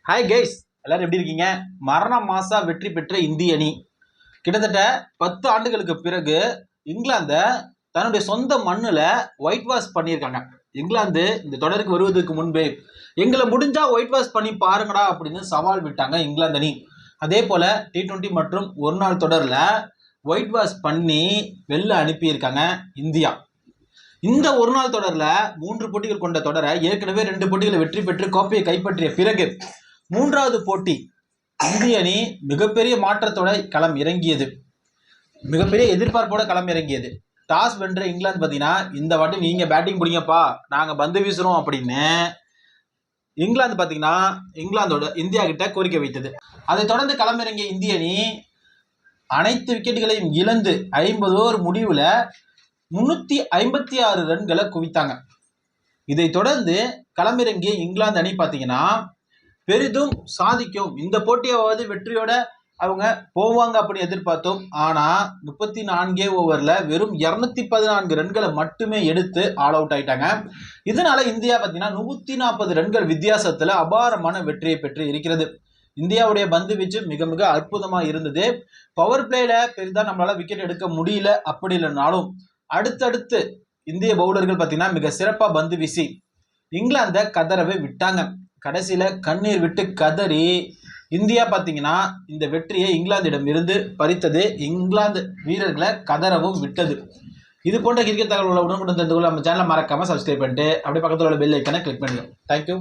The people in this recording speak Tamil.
ஹாய் கைஸ், எல்லாரும் எப்படி இருக்கீங்க? மரண மாசா வெற்றி பெற்ற இந்திய அணி கிட்டத்தட்ட 10 ஆண்டுகளுக்கு பிறகு இங்கிலாந்தை தன்னுடைய சொந்த மண்ணில் ஒயிட் வாஷ் பண்ணியிருக்காங்க. இங்கிலாந்து இந்த தொடருக்கு வருவதற்கு முன்பே எங்களை முடிஞ்சா ஒயிட் வாஷ் பண்ணி பாருங்கடா அப்படின்னு சவால் விட்டாங்க இங்கிலாந்து அணி. அதே போல T20 மற்றும் ஒரு நாள் தொடரில் ஒயிட் வாஷ் பண்ணி வெளில அனுப்பியிருக்காங்க இந்தியா. இந்த ஒரு நாள் தொடரில் 3 போட்டிகள் கொண்ட தொடரை ஏற்கனவே 2 போட்டிகளை வெற்றி பெற்று கோப்பையை கைப்பற்றிய பிறகு 3வது போட்டி இந்திய அணி மிகப்பெரிய மாற்றத்தோட களம் இறங்கியது, மிகப்பெரிய எதிர்பார்ப்போட களம் இறங்கியது. டாஸ் வென்ற இங்கிலாந்து பார்த்தீங்கன்னா இந்த வாட்டி நீங்க பேட்டிங் பிடிங்கப்பா, நாங்க பந்து வீசுறோம் அப்படின்னு இங்கிலாந்து பார்த்தீங்கன்னா இந்தியா கிட்ட கோரிக்கை வைத்தது. அதை தொடர்ந்து களம் இறங்கிய இந்திய அணி அனைத்து விக்கெட்டுகளையும் இழந்து 50 ஓவர் முடிவுல 356 ரன்களை குவித்தாங்க. இதை தொடர்ந்து களமிறங்கிய இங்கிலாந்து அணி பார்த்தீங்கன்னா பெரிதும் சாதிக்கும், இந்த போட்டியாவது வெற்றியோட அவங்க போவாங்க அப்படின்னு எதிர்பார்த்தோம். ஆனா 34 ஓவர்ல வெறும் 214 ரன்களை மட்டுமே எடுத்து ஆல் அவுட் ஆயிட்டாங்க. இதனால இந்தியா பார்த்தீங்கன்னா 140 ரன்கள் வித்தியாசத்துல அபாரமான வெற்றியை பெற்று இருக்கிறது. இந்தியாவுடைய பந்து வீச்சு மிக மிக அற்புதமா இருந்தது. பவர் பிளேல பெரிதா நம்மளால விக்கெட் எடுக்க முடியல. அப்படி இல்லைனாலும் அடுத்தடுத்து இந்திய பவுலர்கள் பார்த்தீங்கன்னா மிக சிறப்பா பந்து வீசி இங்கிலாந்தை கதறவே விட்டாங்க. கடைசியில கண்ணீர் விட்டு கதறி இந்தியா பார்த்தீங்கன்னா இந்த வெற்றியை இங்கிலாந்திடம் இருந்து பறித்தது, இங்கிலாந்து வீரர்களை கதறவும் விட்டது. இது போன்ற கிரிக்கெட் தகவல்களை உடனுக்குடன் தெரிந்து கொள்ள நம்ம சேனலை மறக்காம சப்ஸ்கிரைப் பண்ணிட்டு அப்படியே பக்கத்தில் உள்ள பெல் ஐக்கனை கிளிக் பண்ணுங்க. தேங்க்யூ.